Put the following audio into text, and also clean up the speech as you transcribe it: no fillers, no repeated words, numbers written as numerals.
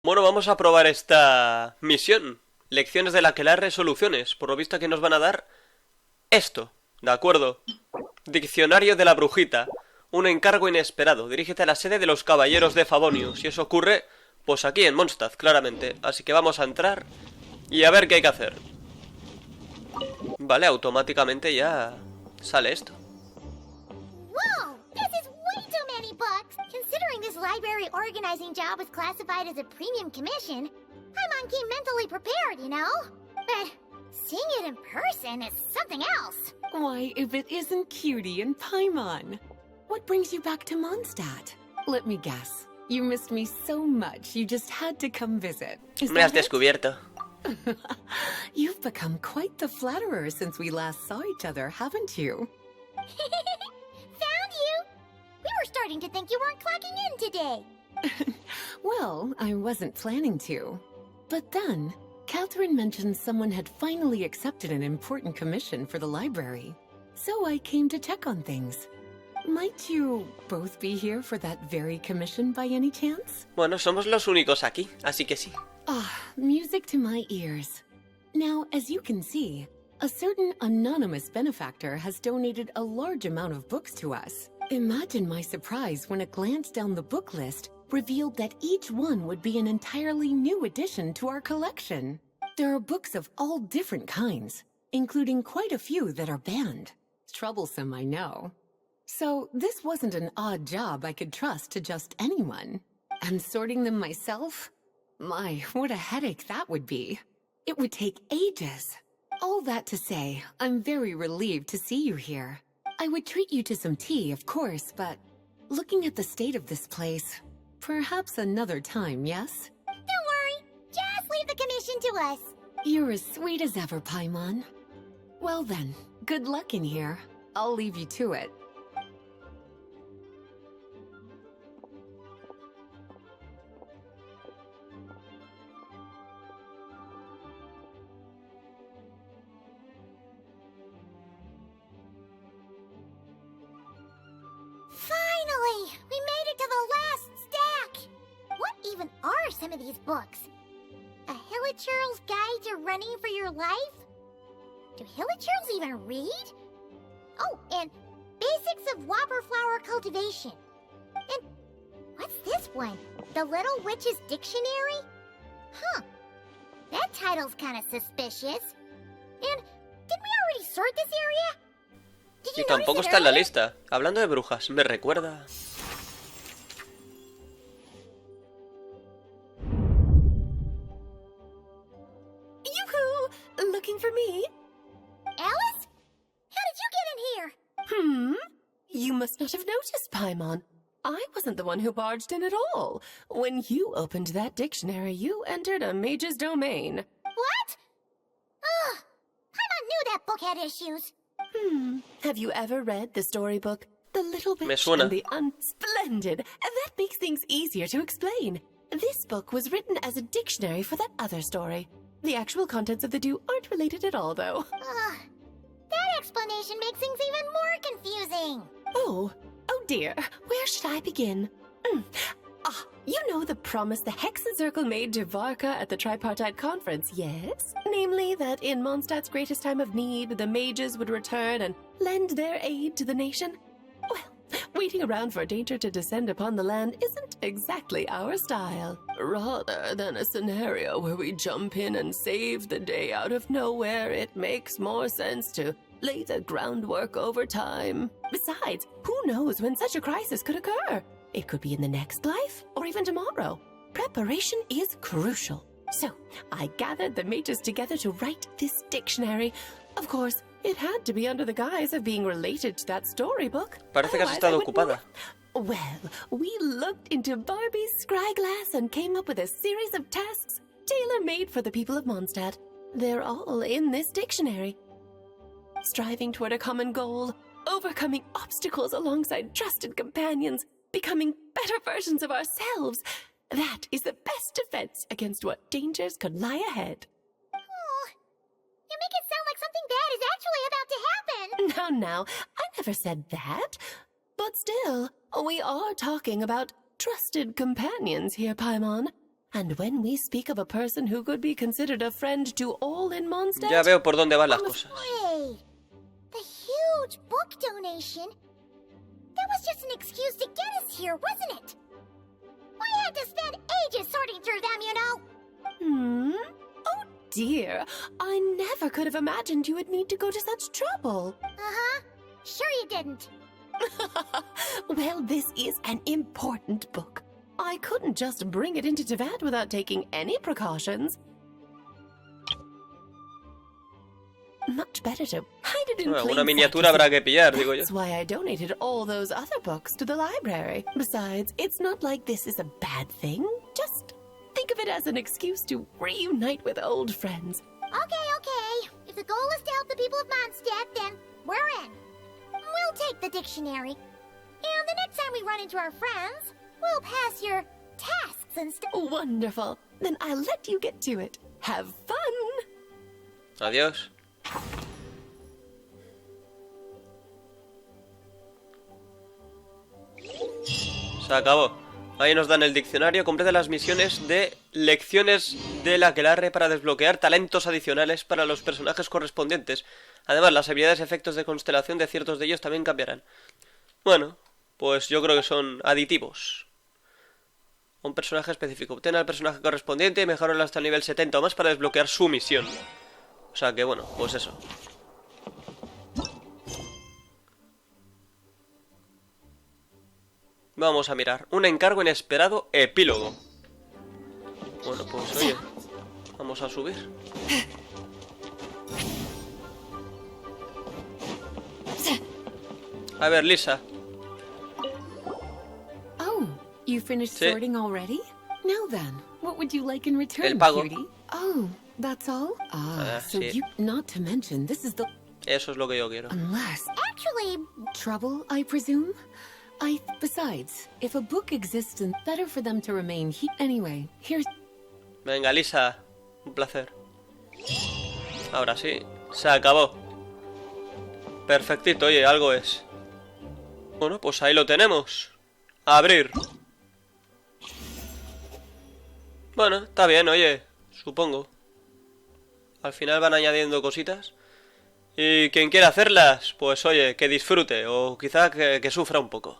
Bueno, vamos a probar esta misión. Lecciones de la Aquelarre, soluciones. Por lo visto aquí nos van a dar esto. De acuerdo. Diccionario de la brujita. Un encargo inesperado. Dirígete a la sede de los caballeros de Favonius. Y eso ocurre, pues aquí en Mondstadt, claramente. Así que vamos a entrar y a ver qué hay que hacer. Vale, automáticamente ya sale esto. Whoa! This is way too many books! Considering this library organizing job was classified as a premium commission, Paimon came mentally prepared, you know? But seeing it in person is something else. Why, if it isn't Cutie and Paimon. What brings you back to Mondstadt? Let me guess. You missed me so much, you just had to come visit. Is Me has that it? descubierto. You've become quite the flatterer since we last saw each other, haven't you? Found you! We were starting to think you weren't clocking in today. Well, I wasn't planning to. But then, Catherine mentioned someone had finally accepted an important commission for the library. So I came to check on things. Might you both be here for that very commission by any chance? Bueno, somos los únicos aquí, así que sí. Ah, music to my ears. Now, as you can see, a certain anonymous benefactor has donated a large amount of books to us. Imagine my surprise when a glance down the book list revealed that each one would be an entirely new addition to our collection. There are books of all different kinds, including quite a few that are banned. Troublesome, I know. So this wasn't an odd job I could trust to just anyone. And sorting them myself? My, what a headache that would be. It would take ages. All that to say, I'm very relieved to see you here. I would treat you to some tea, of course, but looking at the state of this place, perhaps another time, yes? Don't worry, just leave the commission to us. You're as sweet as ever, Paimon. Well then, good luck in here. I'll leave you to it. Finally! We made it to the last stack! What even are some of these books? A Hilichurl's Guide to Running for Your Life? Do Hilichurls even read? Oh, and Basics of Whopper Flower Cultivation. And what's this one? The Little Witch's Dictionary? Huh. That title's kind of suspicious. And didn't we already sort this area? Did Y you tampoco notice it está en la earlier? lista. Hablando de brujas, me recuerda. Yoo-hoo! Looking for me? Alice? How did you get in here? You must not have noticed, Paimon. I wasn't the one who barged in at all. When you opened that dictionary, you entered a mage's domain. What? Ugh. Paimon knew that book had issues. Have you ever read the storybook, The Little Me Witch suena. and the Splendid? That makes things easier to explain. This book was written as a dictionary for that other story. The actual contents of the two aren't related at all, though. Ugh. That explanation makes things even more confusing. Oh dear. Where should I begin? You know the promise the Hexen Circle made to Varka at the Tripartite Conference, yes? Namely, that in Mondstadt's greatest time of need, the mages would return and lend their aid to the nation? Well, waiting around for danger to descend upon the land isn't exactly our style. Rather than a scenario where we jump in and save the day out of nowhere, it makes more sense to lay the groundwork over time. Besides, who knows when such a crisis could occur? It could be in the next life, or even tomorrow. Preparation is crucial. So, I gathered the mages together to write this dictionary. Of course, it had to be under the guise of being related to that storybook. Parece que has Otherwise, estado I wouldn't- ocupada. Well, we looked into Barbie's scryglass and came up with a series of tasks tailor-made for the people of Mondstadt. They're all in this dictionary. Striving toward a common goal, overcoming obstacles alongside trusted companions, becoming better versions of ourselves. That is the best defense against what dangers could lie ahead. Oh, you make it sound like something bad is actually about to happen. Now, I never said that. But still, we are talking about trusted companions here, Paimon. And when we speak of a person who could be considered a friend to all in Mondstadt, Ya veo por dónde van las cosas. Wait, the huge book donation? That was just an excuse to get us here, wasn't it? We had to spend ages sorting through them, you know. Oh dear, I never could have imagined you would need to go to such trouble. Uh-huh. Sure you didn't. Well, this is an important book. I couldn't just bring it into Teyvat without taking any precautions. Much better to hide it in Bueno, plain una sight, miniatura you see. habrá que pillar, digo yo. That's why I donated all those other books to the library. Besides, it's not like this is a bad thing. Just think of it as an excuse to reunite with old friends. Okay. If the goal is to help the people of Mondstadt, then we're in. We'll take the dictionary. And the next time we run into our friends, we'll pass your tasks and stuff. Wonderful. Then I'll let you get to it. Have fun! Adiós. Se acabó. Ahí nos dan el diccionario. Completa las misiones de lecciones del aquelarre para desbloquear talentos adicionales para los personajes correspondientes. Además, las habilidades y efectos de constelación de ciertos de ellos también cambiarán. Bueno, pues yo creo que son aditivos. Un personaje específico. Obtén al personaje correspondiente y mejorarlo hasta el nivel 70 o más para desbloquear su misión. O sea que bueno, pues eso. Vamos a mirar. Un encargo inesperado, epílogo. Bueno, pues oye, vamos a subir. A ver, Lisa. Oh, you finished Sí. sorting already? Now then, what would you like in return, El pago. cutie? Oh, that's all? So sí. you... Not to mention, this is the... Eso es lo que yo quiero. Unless... Actually, Trouble, I presume? Besides, if a book exists, then better for them to remain here. Anyway, here's... Venga, Lisa. Un placer. Ahora sí. Se acabó. Perfectito, oye, algo es. Bueno, pues ahí lo tenemos. Abrir. Bueno, está bien, oye. Supongo. Al final van añadiendo cositas. Y quien quiera hacerlas, pues oye, que disfrute. O quizá que sufra un poco.